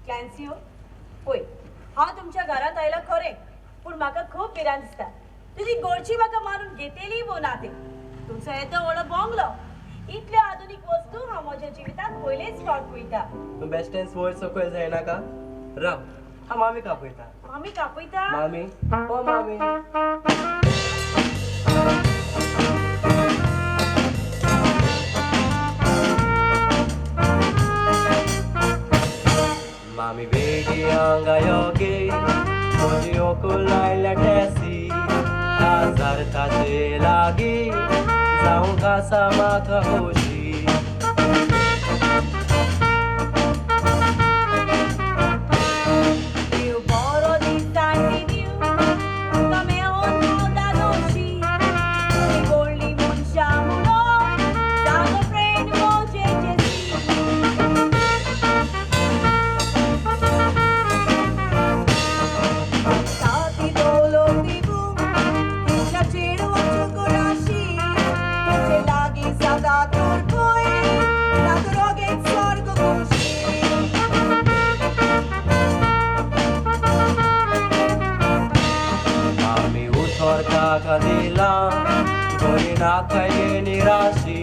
क्लॅन्सिओ होय हांव तुमच्या घरात आयला खरें पूण म्हाका खूब भिरांत दिसता तुजी गोडची म्हाका मारून घेतली वो ना ते तुमचो येदो व्हडलो बोंगलो इतल्यो आधुनीक वस्तू हांव म्हज्या जिवितांत पयलेच फावट पळयता तू बेस्टेंस वयर सकयल जायनाका राव हांव मामी कापयता मामी कापयता मामी ओ मामी Mami vedi angayoke, hoje okulai la tesi, azar tate lagi, zaunga sama kahoshi. Io boro di tanti diu, come onda doshi, i bolli munciamo no, tanto freno jejesi. Stati dolo tibu, kisha chedu chokorashi, tutte lagi sada turkoi, na droge sorgo kushi. Mami utorta kadila, gorina kaye nirashi,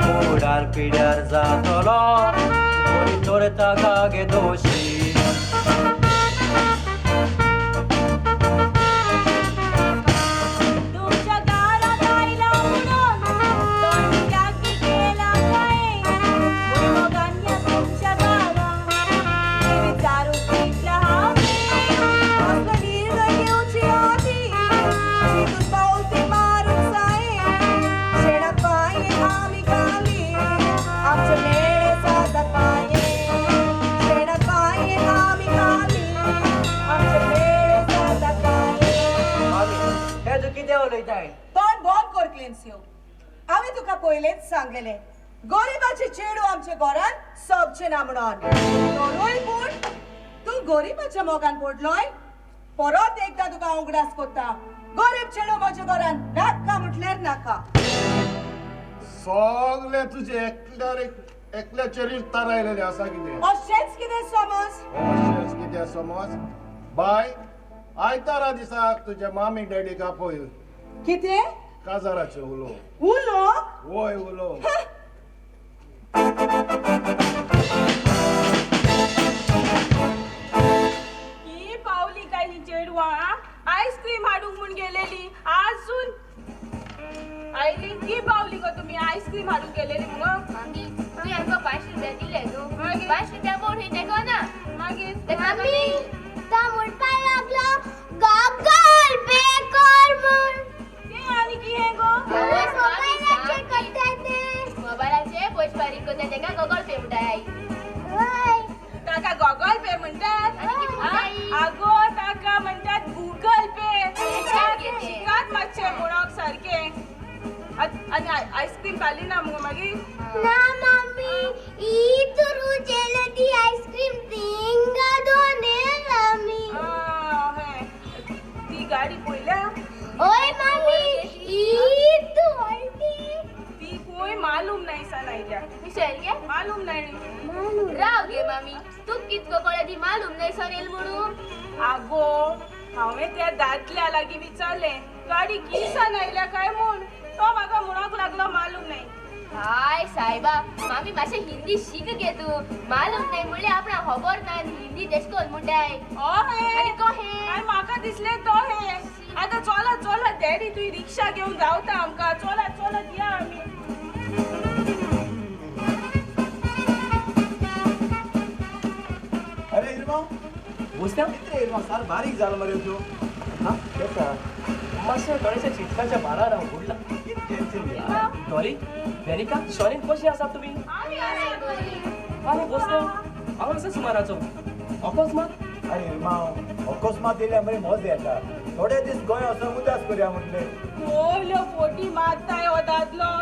mudar pidar zatolo, gori torta kage doshi. तुमच्या दारात आईला म्हणून तोंडी टाकी केला काय भुईमुगांच्या तुमच्या दारात मी विचारू तिथला हावे असं निर्णय घेऊची आधी शिकून पावती मारून साये शेणात पाये आम्ही खाली आमचे मेळे साधा पाये शेणात पाये आम्ही खाली आमचे मेळे साधा पाये मामी हे तू कितें उलयताय पण बंद कर क्लेन्सिओ हांवें तुका पयलेंच सांगलेले गरीबाचे चेडू आमच्या घरान सबचे ना म्हणून तोरूय पूण तू गरीबाच्या मोगान पडलोय परत एकदा तुका उगडास कोत्ता गरीब चेडू म्हज्या घरान नाका म्हटल्यार नाका सगळे तुझे एकल्याचेर तारायलेले आसा कितें अशेंच कितें समज अशेंच कितें समज बाय आयतारा दिसाक तुज्या मामी डॅडीक आपय कितें काजाराचे उलो उलो वय उलो ही पावली काय ही चेडवा आईस्क्रीम हाडूंक म्हूण गेलेली आजून आयली की पावली गो तुम्ही आईस्क्रीम हाडूंक गेलेली म्हणून मामी तू यांका 5 रुपया दिले न्हू मागीर? 5 रुपया मोड हे तेको ना मागीर मामी ता म्हणपाक लागलो गॉगल पे कर म्हण ते आनी की हे गो मोबायलाचे करता ते मोबायलाचे पयशे फारीक करता तेका गॉगल पे म्हणटाय ताका गॉगल पे म्हणतात आणि किती म्हणटाय? आगो ताका म्हणतात गुगल पे कितें? शिकात मातशे म्हणोक सारखे आणि आईस्क्रीम खाली ना मग मागीर ना मम्मी ई तुरु जेलती आईस्क्रीम तिंगा दोने लामी हे ती गाडी पळयल्या ओय मम्मी ई तू आलती ती कोय मालूम नाही सा नायल्या मिशेल गे मालूम नाही राव गे मामी तू कितको कळ्ळें ती मालूम नाही सरेल म्हणून आगो हांवें त्या दादल्या लागीं विचारलें गाडी किसान आयल्या काय म्हूण तो म्हाका म्हणूंक लागलो मालूम नाही हाय सायबा मामी मातशें हिंदी शीक गे तू मालूम नाही म्हणल्यार आपणा खबर ना हिंदी तेशकोन म्हणटाय हे आनी कहें आनी म्हाका दिसलें तो हे आतां चलत चलत डॅडी तुवें रिक्षा घेवन धांवता आमकां चलत चलत या आमी अरे इरमा बुजता किती इरमा सार बारीक झालं मरे तू हा येता मातशें थोडेशें चिटकाच्या भारार हांव उडला किती टेन्शन घ्या डॉली वेरिका शॉरीन कशी आसा तुमी आनी बसलो हांव असो सुमाराचो अकस्मात अरे इरमा अकस्मात येयल्या मरे मजा येता थोडे दीस गोंय वचून उदास करया म्हटले कोल्यो फोटी मारताय हो दादलो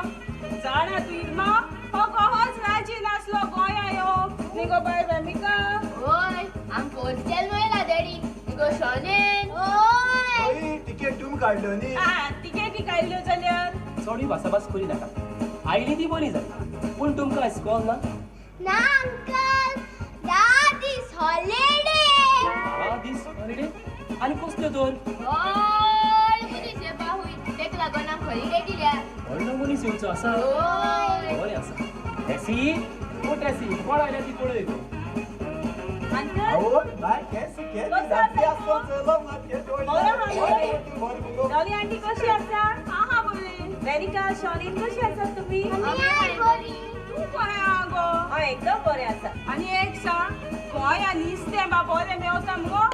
जाणा तू इरमा हो कहोच राजी नासलो गोंया येवंक न्ही गो बाय वेमिका ओय आम पोस्टेल वयला डॅडी गो शोनेन ओय तिकेट तुम काढलो न्ही तिकेटी काडल्यो जाल्यार चोडी भासाभास करी नाका आयली ती बरी जाली पूण तुमकां इस्कॉल ना ना अंकल 10 दीस हॉलिडे दीस हॉलिडे आनी कसल्यो दोन ऑल मनीस येवपा हुई तेका लागून आमक हॉलिडे दिल्या व्हडलो मनीस येवचो आसा होय बरें आसा टॅसी ओ टॅसी कोण आयल्या ती पळय अंकल आवो बाय कैसी कैसी बस दादी आता असतो चलो मग ते डोळे डॉली आंटी कशी आसा हा बरे वेरिका शॉलीन कशी आसा तुम्ही तू बरें आहा गो हांव एकदम बरें आसा आनी एक सांग गोंया नुस्तें बा बरें मेवता मुगो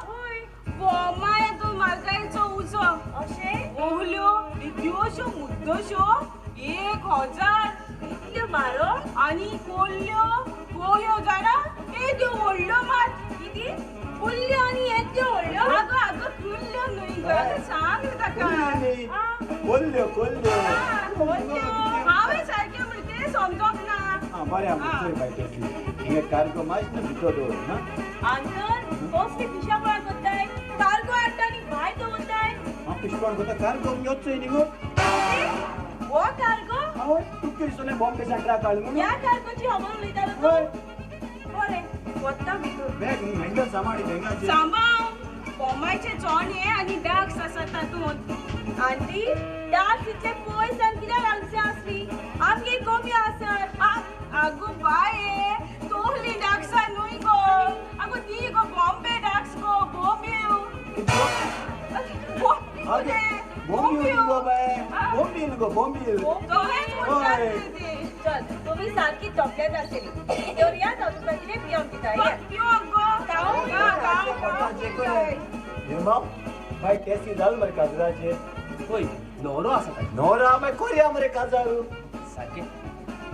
बोमाया तूं मार्गायचो उजो अशें ओहल्यो इतल्योश्यो मुद्दोश्यो 1000 इतल्यो म्हारग आनी कोल्ल्यो कोयो जाणा येद्यो व्हडल्यो मात किती कुल्ल्यो आनी येद्यो व्हडल्यो आगो आगो कुल्ल्यो न्हय गो आगो सांग रे ताका कोल्ल्यो कोल्ल्यो हांवें सारकें म्हणटा समजोंक ना बरें आमचो बाय कैसी हिंगा कार्गो मातशें भितर दवर ना अंकल कसली पिशा पळय कोत्ताय कार्गो हाडटा आनी भायर दवरताय हांव पिशकोण कोता कार्गो येवचो न्ही गो हो कार्गो आवय तू किसोले बॉम्बे सेंट्राक काळ म्हणून ह्या कार्गोची खबर उलयतालो होय तूं बरें वत्ता भितर बॅग हँडल सांबाळी बँगाचे सांबाव बोमायचे चोणे आनी डाक्स आसा तातूंत आंटी डास इतले पयस आनी कित्याक हांगचे आसली आमगे कमी आसत आगो बाये तोहली डाक्सा न्हय गो आगो ती गो बॉम्बे डाक्स गो बोम्यो बॉम्बील गो बाय बॉम्बील गो बॉम्बील तोहेच म्हणटात ते चल तुम्ही सारखी तोपल्यात आसतली देवरिया जाऊ तुका कितें पियोंक दिता ये हेमा बाय कैसी जाल मरे काजराचे होय न्हवरो आसा काय नोरा माय कोरिया मरे काजारू सारकें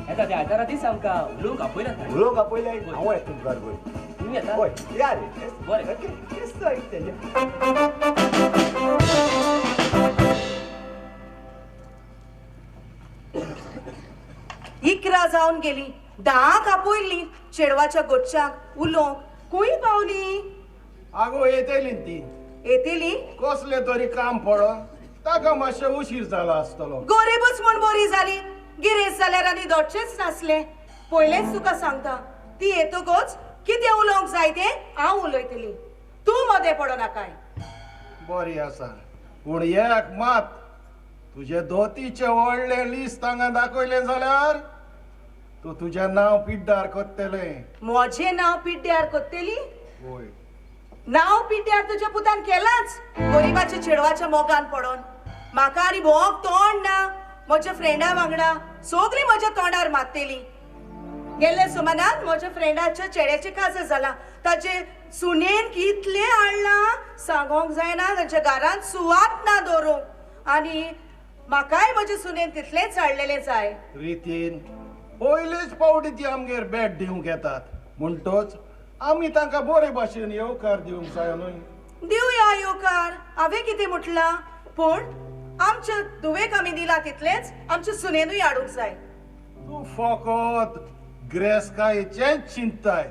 येता त्या आयतारा दीस आमकां उलोवंक आपयनात उलोवंक आपयले हांव येता तुमकां गोय तुमी येता होय या रे बरें. ओके केस ऐकते इकरा जावन गेली 10 आपयली चेडवाच्या गोठच्याक उलोवंक खूंय पावली आगो येतेली ती येतेली कसले तरी काम पडोन ताका मातशें उशीर जालो आसतलो गरीबच म्हण बरी जाली गिरेज जाल्यार आनी दोडचेच नासले पयलेच तुका सांगता ती येतगोच कितें उलोवंक जाय तें हांव उलयतली तूं मदें पडो नाकाय बरी आसा पूण एक मात तुजे दोतीचे व्हडले लिस्ट हांगा दाखयलें जाल्यार तूं तुजें नांव पिड्डार कोत्तेलें म्हजें नांव पिड्ड्यार कोत्तेली होय नांव पिड्ड्यार तुज्या पुतान केलांच गरीबाच्या चेडवाच्या मोगान पडोन म्हाका आनी भोंवक तोंड ना म्हज्या फ्रेंडा वांगडा सगळीं म्हज्या तोंडार मारतेली गेल्ले सुमारान म्हज्या फ्रेंडाच्या चेड्याचें काजार जालां ताचे सुनेन कितलें हाडलां सांगोंक जायना ताच्या घरांत सुवात ना दवरूंक आनी म्हाकाय म्हज्या सुनेन तितलेंच हाडलेलें जाय रितीन पयलीच पावटी ती आमगेर बॅट दिवंक येतात म्हणटोच आमी तांकां बरे भाशेन येवकार दिवंक जाय न्हय दिवया येवकार हांवें कितें म्हटलां पूण आमच्या दुवेक आमी दिला तितलेंच आमच्या सुनेनूय हाडूंक जाय तूं फकत ग्रेस्कायेचेंच चिंतताय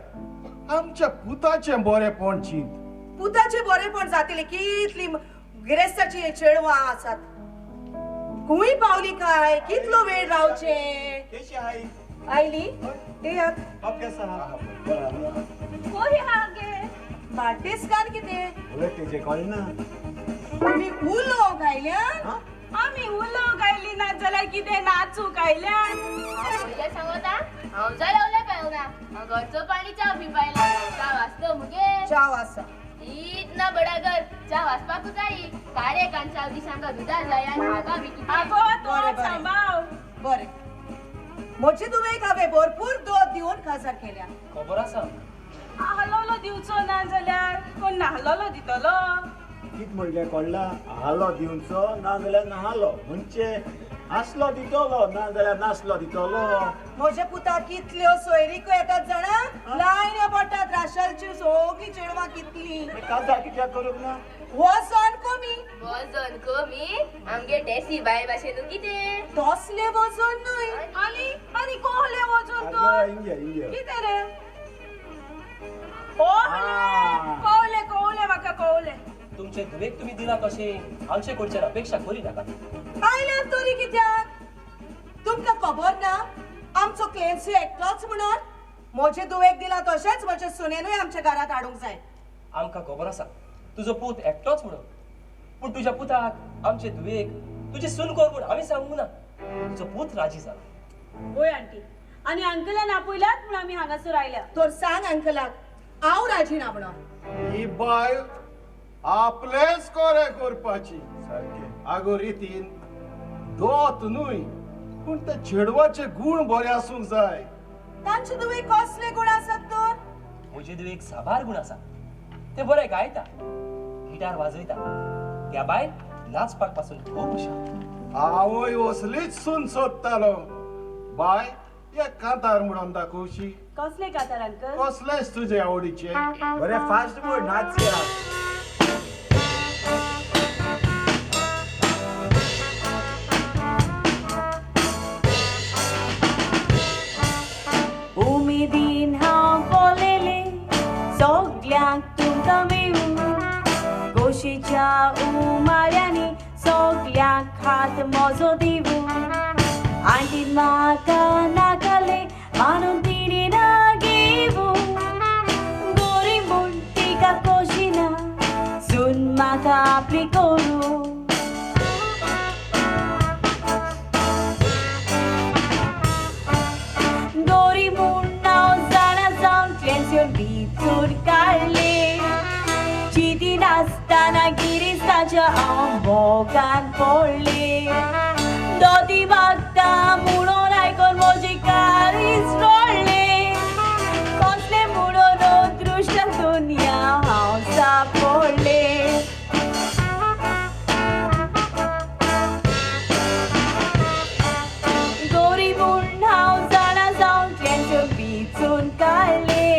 आमच्या पुताचें बरेपण चिंत पुताचे बरेपण जातले कितली गिरेस्ताची चेडवां आसात खूंय पावली काय कितलो वेळ रावचे केशी हाय आयली येयात आप केसा होय हागे बाटेस कान कितें उलट तेजे कळना आमी उलोवंक आयल्यान आमी उलोवंक आयली ना जाल्यार कितें नाचूंक आयल्यान पहिले सांगता हांव जळवले पेवना हांव घरचो पाणी च्या पिपायला च्या वाचतो मुगे चाव आसा इतना बडा घर च्या वाचपाकू जाई कारे कांचा दिसांका दुधा जाय आनी हाका बी कितें आगो बरें, तो बरें. सांबाव बरें म्हजे दुवेक हांवें भरपूर दूद दिवन काजार केल्या खबर आसा हालोलो दिवचो ना जाल्यार कोण नाहलोलो दितलो कित म्हणलें कळला हालो दिवचो ना जाल्यार नाहालो म्हणजे आसलो दितलो ना जाल्यार नासलो दितलो म्हज्या पुताक कितल्यो सोयरीको येतात जाणा लायन्या पडटात राशालची सगळीं चेडवां कितलीं काजार कित्याक करूंक ना वजन कमी वजन कमी आमगे टॅसी बाय भाशेन कितें तसले वजन न्हय आनी आनी कोहले वचून आगो तर इंगे इंगे कितें रे कळले कळले म्हाका कळले तुमचे दुवेक तुम्ही दिला कशें आमचे कडच्यान अपेक्षा करी नाका आयल्यात तरी कित्याक तुमकां खबर ना आमचो क्लेन्सी एकलोच म्हणून म्हजे दुवेक दिला तशेंच म्हजे सुनेनूय आमच्या घरात हाडूंक जाय आमकां खबर आसा तुजो पूत एकटोच म्हणून पूण तुज्या पुताक आमचे धुवेक तुजी सून कोर म्हूण आमी सांगूंक ना तुजो पूत राजी जाला होय आंटी आणि अंकलान आपयल्यात म्हणून आम्ही हांगासर आयल्या तर सांग अंकलाक हांव राजी ना म्हणून ही बायल आपलेच कोरे करपाची सारकें आगो रितीन दोत न्हय पूण ते चेडवाचे गुण बरे आसूंक जाय तांचे दुवेक कसले गुण आसात तर म्हजे धुवेक साबार गुण आसा ते बरे गायता गिटार वाजयता त्या भायर नाचपाक पासून खूब हुशार हांवूय असलीच सून सोदतालो बाय एक कांतार म्हणून दाखोवशी कसले कातार अंकल कसलेच तुजे आवडीचे बरे फास्ट मूड नाच या उमेदीन हांव बोलेले सगल्यांक तुमकां मेळून गोशीच्या उमाळ्यांनी सगल्यांक हात म्हजो दिवून आंटीन म्हाका नाकाले मानून तिणे ना घेवून गोरी म्हूण तिका खोशिना सून म्हाका आपली करूं गोरी म्हूण हांव जाणा जावन क्लेन्सियोन भितूर काडले चिती नासतना गिरिस्ताच्या हांव मोगान पडले दोती मागता म्हणून आयकून म्हजी काळीज रडले कसले म्हणून अदृश्ट दुनिया हांव सापडले गोरी म्हूण हांव जाणा जावन क्लेन्सियोन भितून काडले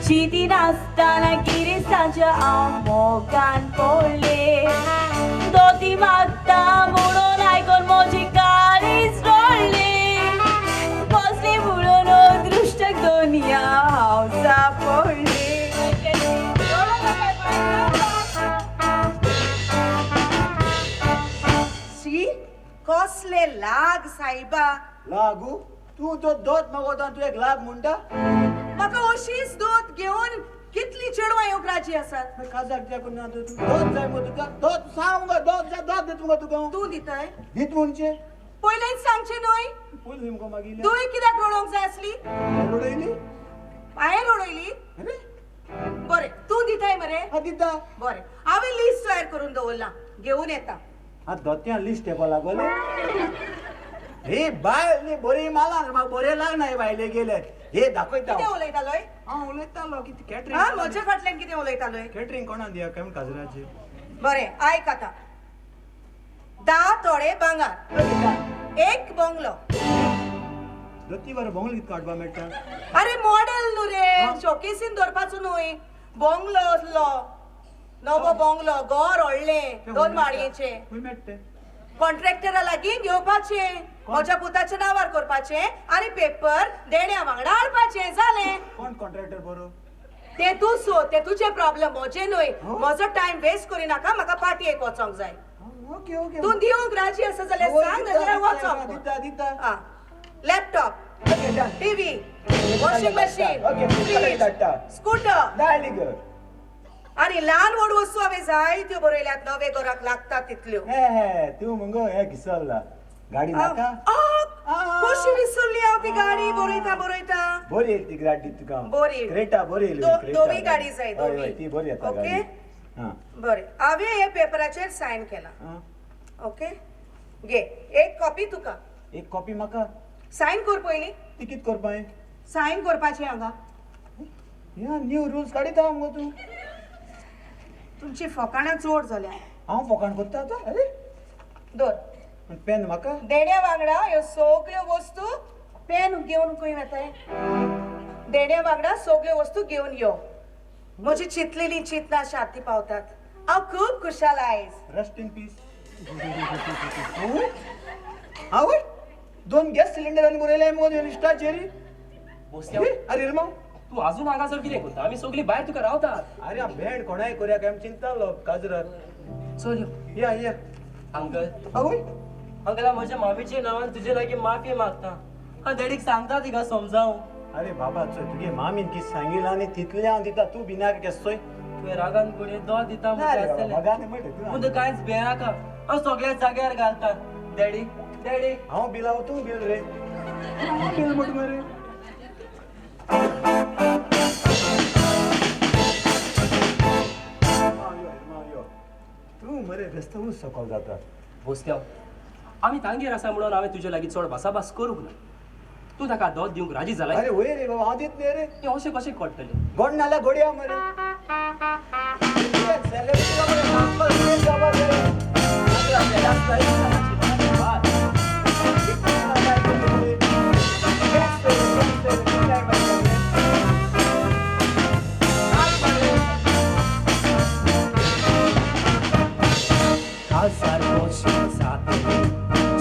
चिती नासतना गिरिस्ताच्या हांव मोगान पडले दोती मागता म्हणून आयकून म्हजी काळीज रडले कसली म्हणून अदृश्ट दुनिया हांव सापडले शी कसले लाग सायबा लागू तू तो दोत मागोता तू एक लाग म्हणटा म्हाका अशीच दोत घेवन कितली चेडवां येवंक राजी आसात काजाक त्या कोण तू दोत जाय मग तुका दोत सांग मुगा दोत जाय दोत दित मुगा तुका तूं दिताय दित म्हणचे पयलेच सांगचे न्हय पयलीं मुका मागिले तुवें कित्याक रडोवंक जाय आसली रडयली हांवें रडयली अरे बरें तूं दिताय मरे हा दिता बरें हांवें लिस्ट तयार करून दवरला घेवन येता हा दोत्यां लिस्ट टेबल लागले हे बाय बरी माला म्हाका बरे लागना हे बायले गेले हे दाखयता कितें उलयतालोय हांव उलयतालो कितें हा कॅटरिंग म्हजे फाटल्यान कितें उलयतालोय कॅटरिंग कोणा दिया काय काजराचे बरें आयक आतां 10 तोडे भांगार एक बंगलो दोती बरं बोंगल कित काडपा मेळटा अरे मॉडेल न्हू रे शोकेसीन दवरपाचो न्हय बंगलो असलो नवो बंगलो घर व्हडलें 2 माळयेचे खंय मेळटा कॉन्ट्रॅक्टरा लागीं घेवपाचे म्हज्या पुताच्या नांवार करपाचे आनी पेपर देण्या वांगडा हाडपाचे जालें कोण कॉन्ट्रॅक्टर बरो ते तूं सो ते तुजे प्रॉब्लेम म्हजे न्हय म्हजो टायम वेस्ट करी नाका म्हाका पाटयेक वचोंक जाय ओके ओके तूं दिवंक राजी आसा जाल्यार सांग नाजाल्यार वचोंक दिता दिता हा laptop okay done TV washing machine okay, fridge धाडटा. स्कूटर डायली कर आनी ल्हान व्हड वस्तू हांवें जायत्यो बरयल्यात नवे घराक लागता तितल्यो हे हे तू मगो हे घिसरला गाडी नाका कशी विसरली हांव ती गाडी बरयता बरी येत ती गाडी तुका बरी. क्रेटा बरी येयली, क्रेटा. दोवी गाडी जाय हय, दोवी हय, ती बरी येता ओके गाडी हा बरें हांवें हे पेपराचेर सायन केला हा. ओके घे एक कॉपी तुका एक कॉपी म्हाका सायन कर पयलीं ती कित करपाय सायन करपाची हांगा ह्या न्यू रुल्स काडिता मगो तू तुमची फकाणां चड जाल्या हांव फोकाण करता आतां अरे दोर पेन म्हाका देण्या वांगडा ह्यो सगल्यो वस्तू पेन घेवन खंय वताय देण्या वांगडा सगल्यो वस्तू घेवन यो म्हजी चिंतलेली चिंतना शांती पावतात हांव खूब खुशाल आयज रेस्ट इन पीस आवय 2 गॅस सिलिंडरांनी बरयले मगो लिस्टाचेर बोस्त्या अरे रे मग तू अजून हांगासर कितें करता आमी सगळीं भायर तुका रावतात अरे भेंड कोणाय कोऱ्या काय चिंतालो काजरात चल यो या अंकल आवय अंकला म्हज्या मामीच्या नांवान तुजे लागीं माफी मागता हांव डॅडीक सांगता तिका समजावं अरे बाबा चोय तुगे मामीन कित सांगिला आनी तितले हांव दिता तूं भिनाक केसोय तुवें रागान कोणी दो दिता ना रे बाबा, आसतलें मगाने म्हणटा तूं पूण कांयच भियेनाका हांव सगळ्या जाग्यार घालता डॅडी डॅडी हांव बिलाव तूं बिल रे हांव बिल म्हट मरे तूं मरे बेस्तावूच सकल जाता भोसत्याव आमी तांगेर आसा म्हणून हांवें तुजे लागीं चड भासाभास करूंक ना तूं ताका दोत दिवंक राजी जालाय अरे वय रे बाबा हांव दितले रे तें अशें कशें कळटलें गोड नाल्या गोडया मरे celebrity मरे नाचपाक स्टेज जावा रे सारको शेजातले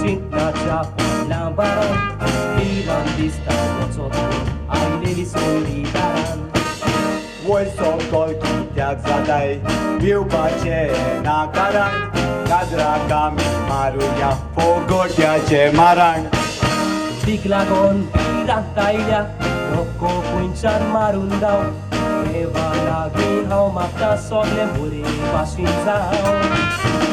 चिंताच्या लांबारान हिरान दिसता वचो तूं आयलेली सोयरी दारान वय सकल कित्याक जाताय भिवपाचे ना कारण काजराक आमी मारुया फोगोट्याचे मारण पीक लागोन पिरांत आयल्या रोको खुंयच्यान मारून दाव देवा लागीं हांव म्हाका सगळें बरे भाशेन जावं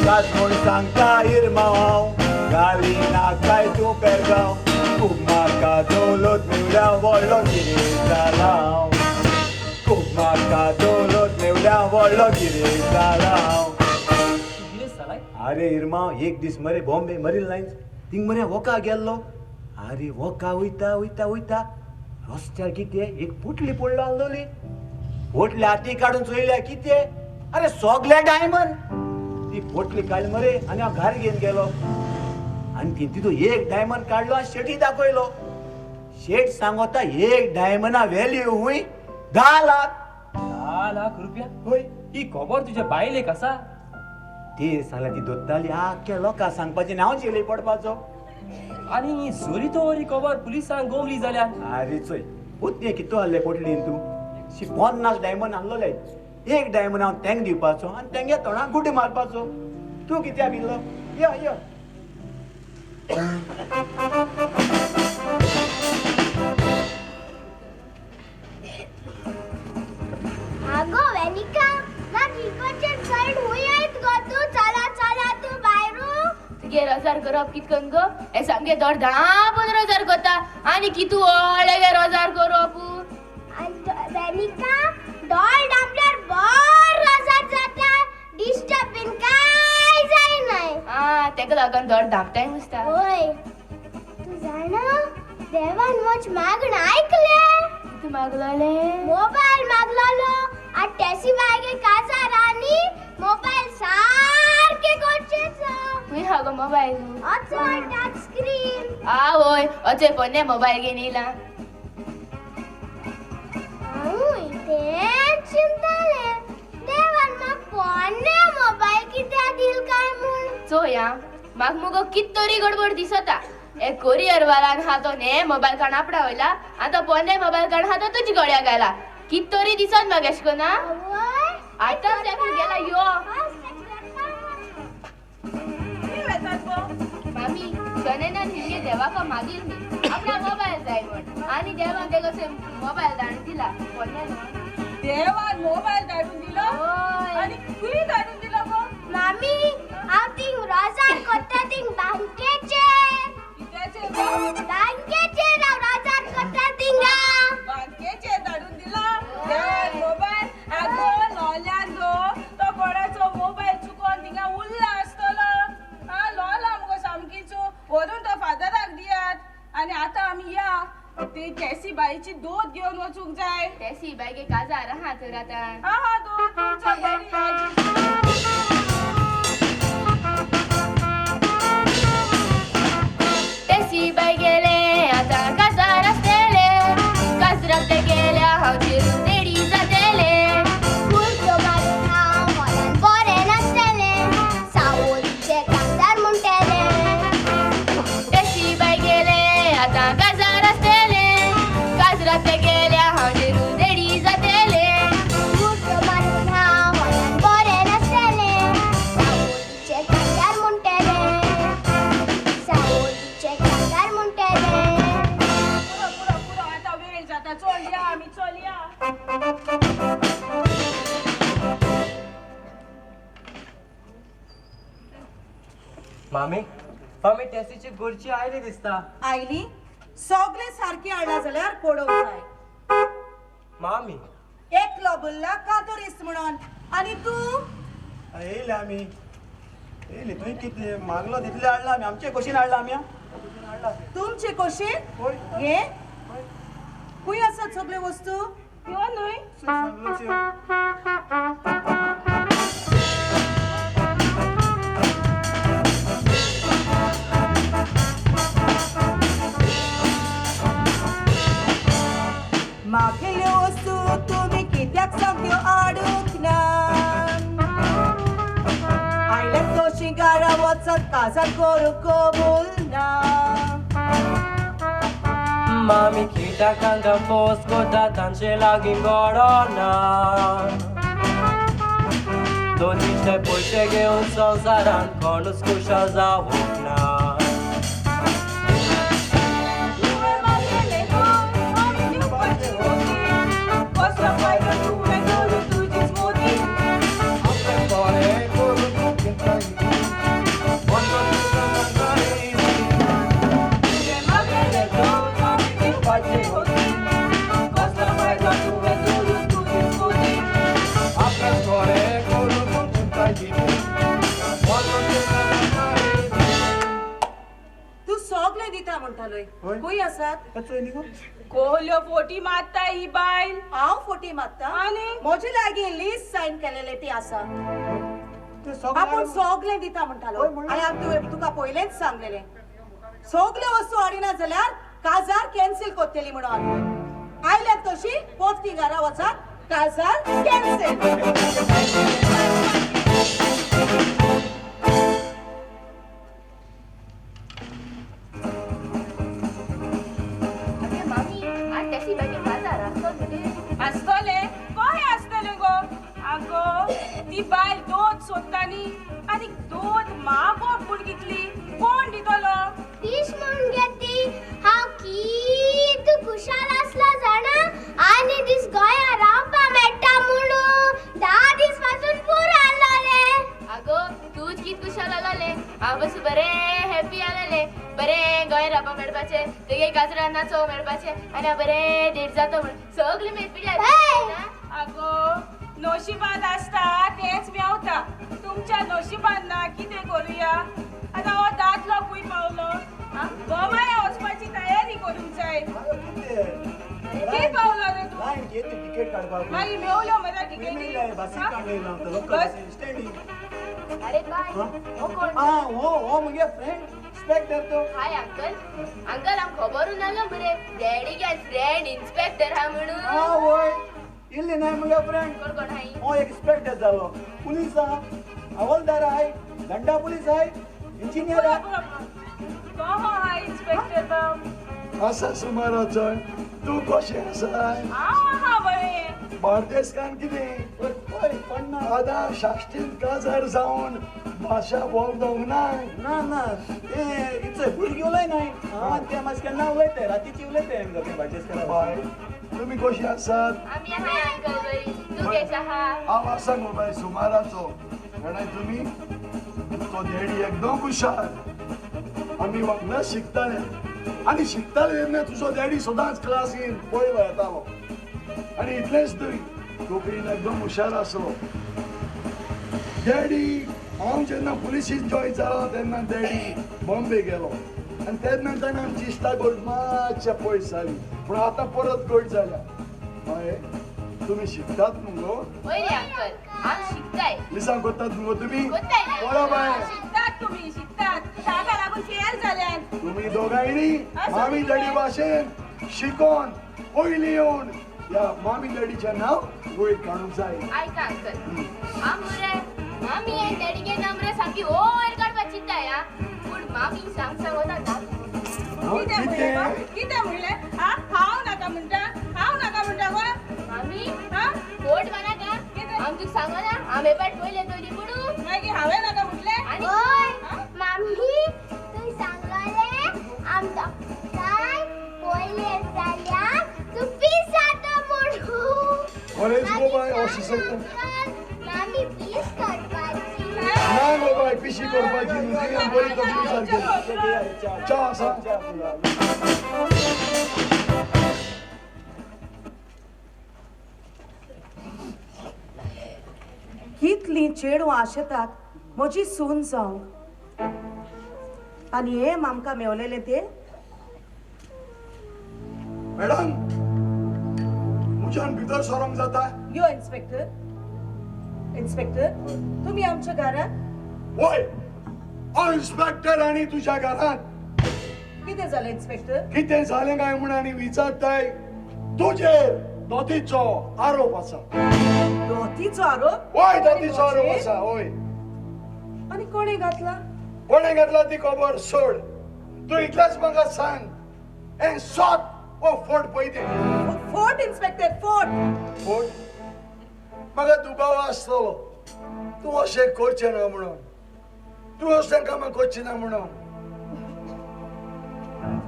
काज म्हूण सांगता इरमाव हांव घाली नाकाय तूं पेरगांव खूब म्हाका दौलत मेवल्या व्हडलो गिरेक जाला हांव खूब म्हाका दौलत मेवल्या व्हडलो गिरेक जाला हांव कितें जालाय अरे इरमाव एक दीस मरे बॉम्बे मरीन लायन्स थिंग मरे वोका गेल्लो अरे वोका वयता वयता वयता रस्त्यार कितें एक पुटली पडलो आसलोली पोटली हाती काडून चोयल्या कितें अरे सोगले डायमंड ती पोटली काडली मरे आनी हांव घार घेवन गेलो आनी ती तितून एक डायमंड काडलो आनी शेटी दाखयलो शेट सांगता एक डायमंडा व्हॅल्यू हुंय 10 लाख 10 लाख रुपया होय ही खबर तुज्या बायलेक आसा ती सांगला ती दोत्ताली आख्या लोकांक सांगपाचें आनी हांव जेली पडपाचो आनी जोरी तो वरी खबर पुलिसांक गोवली जाल्यार अरे चोय पुतणे कितू आहले पोटलीन तूं 50 डायमंड आहलोले एक डायमंड हांव तेंक दिवपाचो आनी तेंगे तोंडाक गुड्डे मारपाचो तूं कित्याक भिल्लो यो यो आगो वेनिका ना इकडचे साइड हुयत गो तू चला चला तू बायरू तुगे रोजार करप कितकन गो हे सामके दर धापून रोजार करता आनी कितू व्हडले रोजार करप वेनिका दर धापल्यार बर रोजार जाता डिस्टर्ब बीन काय जायनाय तेका लागून दर धापताय मुस्ता होय तू जाणा देवान मोच मागण ऐकले तू मागलोले मोबाईल मागलोलो आ टेसी बागे कासा रानी मोबाईल सारखे कोचेचो तुई हागो मोबाईल अच्छा टच स्क्रीन आ होय अचे पन्ने मोबाईल घेवन येला तेच चिंताले देवान म्हाक पन्ने मोबाईल कित्या दिल काय म्हूण चोया म्हाक मुगो कित तरी गडबड दिसता एक कोरियर वालान हा तो ने मोबाईल काण आपडा वयला आतां पन्ने मोबाईल काण हा तो तुजी गळ्या घाला कित तरी दिसत म्हाका एशको ना आतां तेका गेला यो मामी सनेनान हिंगे देवाका मागील मी आपला मोबाईल जाय म्हण आणि देवान तेका मोबाईल धाडून दिला पन्ने देवान मोबाईल धाडून दिलो आणि खंय धाडून दिलो गो मामी हांव थिंग रोजार करता थिंग बँकेचे कित्याचे गो बँकेचे हांव रोजार करता थिंगा बँकेचे धाडून दिला देवान मोबाईल आगो लोल्यान तो कोणाचो मोबाईल चुकोन थिंगा उरला आसतलो हा लोला मुगो सामकीचो व्हरून तो फादराक दियात आणि आता आमी या ते कॅसी बाईची दूध घेऊन वचूंक जाय तेसी बायगे काजार हा तर आता हा हा दूध तुमच्या घरी आहे. तेसी बाय गेले आता काजार असतेले काजराक ते गेल्या हांव चिरून देडी जातेले फुलचो मारून हांव मोलान बरें नासतेले सावोलीचे काजार म्हणटेले तेसी बाय गेले आता काजार असतेले काजराक ते गेल्या हांव चिरून देडी जातेले फुलचो मारून हांव मोलान बरें नासतेले सावोलीचे काजार म्हणटेले सावोलीचे काजार म्हणटेले पुरो पुरो पुरो आता वेळ जाता आता चोलया आम्ही चोलया मामी मामी टॅक्सीची गोरची आयली दिसता आयली सगळे सारखी हाडला जाल्यार पडोवंक जाय मामी एकलो बुल्ला कातोरीस म्हणून आणि तू येयले आमी येयले तुवें कितले मागलो तितले हाडला आमी आमचे कशीन हाडला आमी तुमचे कशें होय हे खूय आसात सगळे वस्तू ह्यो न्हय मागेल्यो वस्तू तुम्ही कित्याक सामक्यो हाडूंक ना आयल्या तो शिंगारा वचत काजार करूंक कबूल ना मामी किटाकांका पोस कोता तांचे लागीं गडोना दोनीचे पयशे घेवन संवसारांत कोणूच खुशाल जावंक ना तुवें मागलेले दोन आमी दिवपाची होती कसलो फायदो तुवें करून तुजीच मोदी आपले बरे करून तू घेता तुवें मागलेले दोन आमी दिवपाची होती कसलो फायदो तुवें करून तुजीच मोदी आपले बरे करून तू घेता तू सगळे दिता म्हणटालोय होय. खूय आसात कचोय न्ही गो कोहल्यो फोटी मारता ही बायल हांव फोटी मागता आनी? म्हजे लागीं लिस्ट सायन केलेले ती आसा ते सगळे आपूण सगळे दिता म्हणटालो होय, म्हणून. आनी हांव तुका पयलेंच सांगलेले सगल्यो वस्तू हाडिना जाल्यार काजार कॅन्सील कोत्तेली म्हणून आयल्यात तशी पोच तिंगारा वचात काजार कॅन्सील मामी आज टॅक्सी बॅगे बाजार आसतले काय आसतले गो आगो ती बायल दूध सोदतानी आनी दूध मागो बुडगितली कोण दितलो तीच म्हणून घेती हांव कित खुशाल आसला जाणा आनी दीस गोंया रावपा मेळटा म्हणून 10 दीस पासून पूर आलोले आगो तूच कित खुशाल आलोले हांव बस बरे हॅपी आलोले बरे गोंया रावपा मेळपाचे तुगे काजरान नाचोवंक मेळपाचे आनी हांव बरे डेट जातो म्हण सगळी मेळपिली आगो नशिबात आसता तेच मेवता तुमच्या नशिबान ना कितें करूया आतां हो दादलो खूंय पावलो गोमाया वचपाची तयारी करूंक जाय खंय पावलो रे तूं लायन घेत तिकेट काडपाक मागीर मेवल्यो मजा मेळ्ळाय बासीक काडलेलो हांव तो लोकल बस. बासीन स्टँडींग अरे बाय हो कोण हो मगे फ्रेंड इंस्पेक्टर तो हाय अंकल आम खबरून आलो मरे डॅडी गे फ्रेंड इन्स्पेक्टर हा म्हणून वय इल्ली नाही मगे फ्रेंड कोण कोण हाय हो एक इंस्पेक्टर जालो पुलीस आहा हवालदार आहाय दंडा पुलीस आहाय इंजिनियर आहा कहो हाय इन्स्पेक्टर बाब असा सुमाराचो तू कशें आसा हांव आहा बरें बार्देसकान कितें ओय पडना आतां शाश्टीन काजार जावन भाशा बोलदोंक नाय ना ते इचे भुरगीं उलय नाही हांव ते मातशें केन्ना उलयताय रातीची उलयताय आमी भाजेस बाय तुमी कशी आसात आमी हाय अंकल बरी तू केस आहा हांव आसा गो बाय सुमाराचो जाणाय तुमी तो देडी एकदम हुशार आमी वांगडा शिकताले आनी शिकताले तेन्ना तुजो डॅडी सदांच क्लासीन पळयलो येतालो आनी इतलेंच न्हय कोंकणीन एकदम हुशार आसलो डॅडी हांव जेन्ना पुलिसीन जॉयन जालो तेन्ना डॅडी बॉम्बे गेलो आनी तेन्ना आमची इश्टा गोड मातशें पयस जाली पूण आतां परत गोड जाल्या हय तुमी शिकतात मुगो होय रे अंकल आम शिकताय लिसांग करतात मुगो तुमी कोत्ताय ना. पळय बाय शिकतात तुम्ही शिकतात ताका लागून फेल जाल्यात तुम्ही दोगांयनी मामी डॅडी भाशेन शिकोन पयलीं येवन या मामी डॅडीचें नांव वयर काडूंक जाय ऐका अंकल आम मरे मामी आनी डॅडी गे नाम रे सामकी वयर काडपाक चिंताय हा पूण मामी सांग होता ना कितें म्हणलें कितें म्हणलें हांव नाका म्हणटा गो मामी हा पोट बना का आम तुक सांगो ना आम एपाट पयले तोरी पडू मागीर हांवें नाका म्हटलें आणि ओय मामी तू सांगले आम काय पयले जाल्यार तू पीस खरेंच गो बाय अशें सांगता मामी प्लीज करपाची ना गो बाय पिशी करपाची न्हू तुवें बरी तकली सारकी च्या आसा कितलीं चेडूं आशेतात म्हजी सून जावंक आनी हे आमकां मेवलेले ते मॅडम म्हज्यान भितर सरोंक जाता यो इन्स्पेक्टर इन्स्पेक्टर तुम्ही आमच्या घरात वय हांव इन्स्पेक्टर आनी तुज्या घरांत कितें जालें इन्स्पेक्टर कितें जालें काय म्हूण आनी विचारताय तुजेर दोतीचो आरोप आसा दोतीचो आरोप वय दोतीचो आरोप आसा वय आनी कोणे घातला कोणे घातला ती खबर सोड तू इतलेंच म्हाका सांग हें सोत वो फोट पळय तें फोर्ट इन्स्पेक्टर फोर्ट फोट म्हाका दुबाव आसतलो तूं अशें करचें ना म्हणून तूं अशें कामां करचें ना म्हणून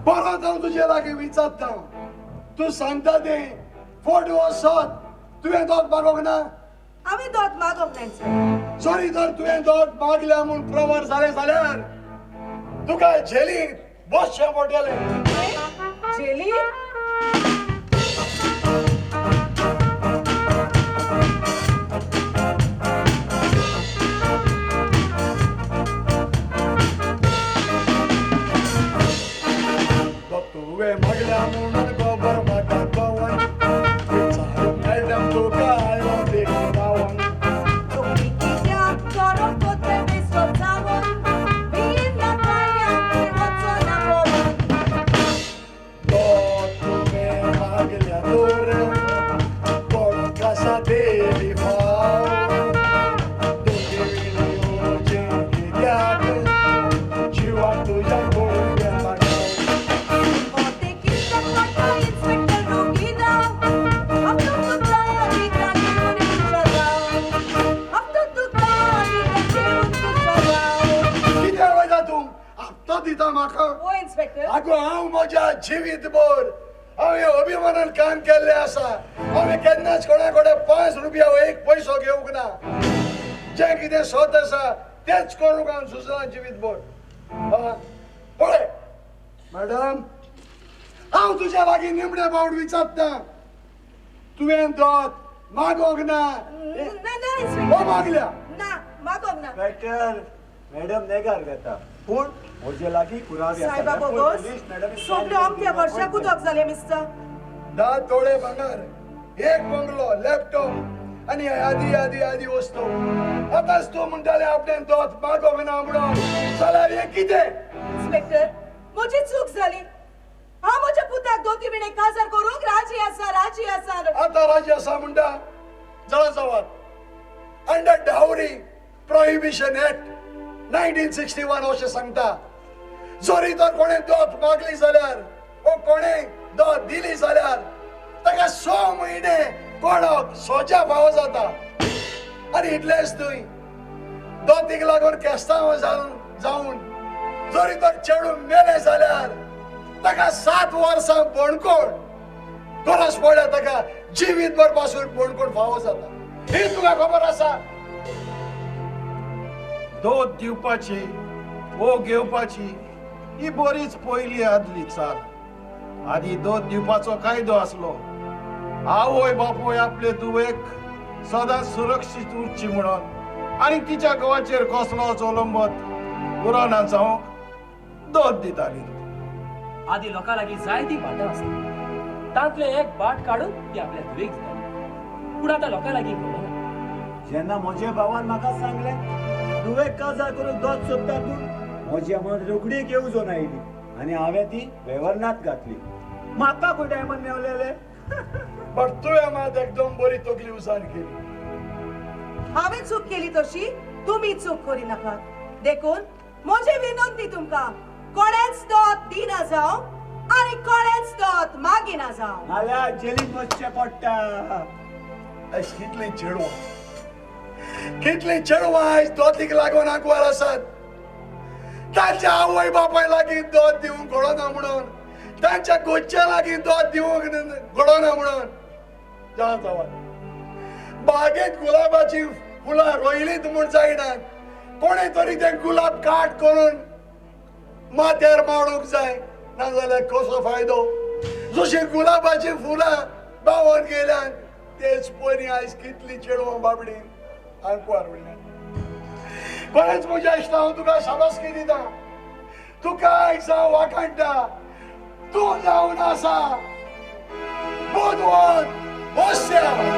परत हांव तुजे लागीं विचारता तूं सांगता तें फोट हो सोत तुवें दोत मागोंक ना हांवें दोत मागप ना इन्स्पेक्टर सॉरी जर तुवें दोत मागल्या म्हूण प्रवर जालें जाल्यार तुका जेलींत बसचें पडटलें जेली तुवें मागल्या म्हणून खबर म्हाका कळोन विचार मॅडम तुका आयलो देखून गांवांत तुम्ही कित्याक गरम कोते बेसो जावं बीन ना पांयाक वचो ना बोवन दोत तुवें मागल्या तर कोण कसा देली फाव तुगे विणी येवचें कित्याक जिवाक तुज्या कोण गेला मोते किस्सा पडटा इन्स्पेक्टर रोगिना हफ्तो तुका दिता घेऊन तुझ्या गांव हफ्तो तुका दिता घेऊन तुझ्या गांव कित्याक वयता तूं हप्तो दिता म्हाका ओ इन्स्पेक्टर आगो हांव म्हज्या जिवीतभर हांवें अभिमानान काम केल्लें आसा हांवें केन्नाच कोणा कडेन 5 रुपया एक पयसो घेवंक ना जें कितें स्वत आसा तेंच करूंक हांव झुजलां जिवीतभर पळय मॅडम हांव तुज्या लागीं निमणे बावड विचारता तुवें दोत मागोंक ना ना ना हो इन्स्पेक्टर मागल्या ना मागोंक ना इन्स्पेक्टर मॅडम नेगार घेता पूण म्हजे लागीं पुरावे आसा. सायबा पूण बोगोस पुलीस मॅडम सोगल्यो अमक्या वर्षाक उदक जालें मिस्टर 10 तोळे भांगार एक बंगलो लॅपटॉप आनी आदी आदी आदी वस्तू आतांच तूं म्हणटाले आपल्यान दोत मागोंक ना म्हणून जाल्यार हें कितें इन्स्पेक्टर म्हजी चूक जाली हांव म्हज्या पुताक दोती विणे काजार करूंक राजी आसा आतां राजी आसा म्हणटा जळा जावात अंडर डावरी प्रोहिबिशन एक्ट 1961 अशें सांगता जरी तर कोणें दोत मागली जाल्यार वो कोणें दोत दिली जाल्यार ताका 6 म्हयने कोणाक सोज्या फावो जाता आनी इतलेंच न्हय दोतीक लागून केस्तांव जावन जरी तर चेडूं मेलें जाल्यार ताका 7 वर्सां बोणकोड गरज पडल्या ताका जिवीतभर पासून बोणकोड फावो जाता ही तुका खबर आसा दोत दिवपाची वो घेवपाची ही बरीच पयली आदली चाल आदी दोत दिवपाचो कायदो आसलो आवय बापूय आपले दुवेक सदांच सुरक्षीत उरची म्हणून आनी तिच्या घोवाचेर कसलोच अवलंबत उरोना जावंक दोत दिताली आदी लोकां लागीं जायतीं भाटां आसता तांतले एक बाट काडून ती आपल्या धुवेक दिताली पूण आतां लोकां लागीं कळना जेन्ना म्हज्या भावान म्हाका सांगलें तुवें काजार करून दोत सोदता तूं म्हजी मन रोखडीक येवजून आयली आनी हांवें ती वेव्हरनात घातली म्हाका खंय टायमान मेवलेले बट तुवें मात एकदम बरी तकली उसार केली हांवें चूक केली तशी तुमी चूक करी नाकात देखून म्हजी विनंती तुमकां कोणेच दोत दिना जावं आनी कोणेच दोत मागिना जावं नाल्यार जेलींत वचचें पडटा आयज कितलीं चेडवां आयज दोतीक लागून आंकवार आसात तांच्या आवय बापाय लागीं दोत दिवंक घडोना म्हणून तांच्या गोच्या लागीं दोत दिवंक घडोना म्हणून जावं बागेत गुलाबाची फुलां रोयलीत म्हूण जायनात कोणे तरी ते गुलाब काट करून माथ्यार मारूंक जाय नाजाल्यार कसो फायदो जशी गुलाबाची फुलां बावन गेल्यान तेच परी आयज कितली चेडवां बाबडी आंकवार उरल्यात कोणेच म्हज्या इश्टा हांव तुका शाबासकी दिता तुका आयज हांव वाखाणटा तूं जावन आसा बुधवार बसया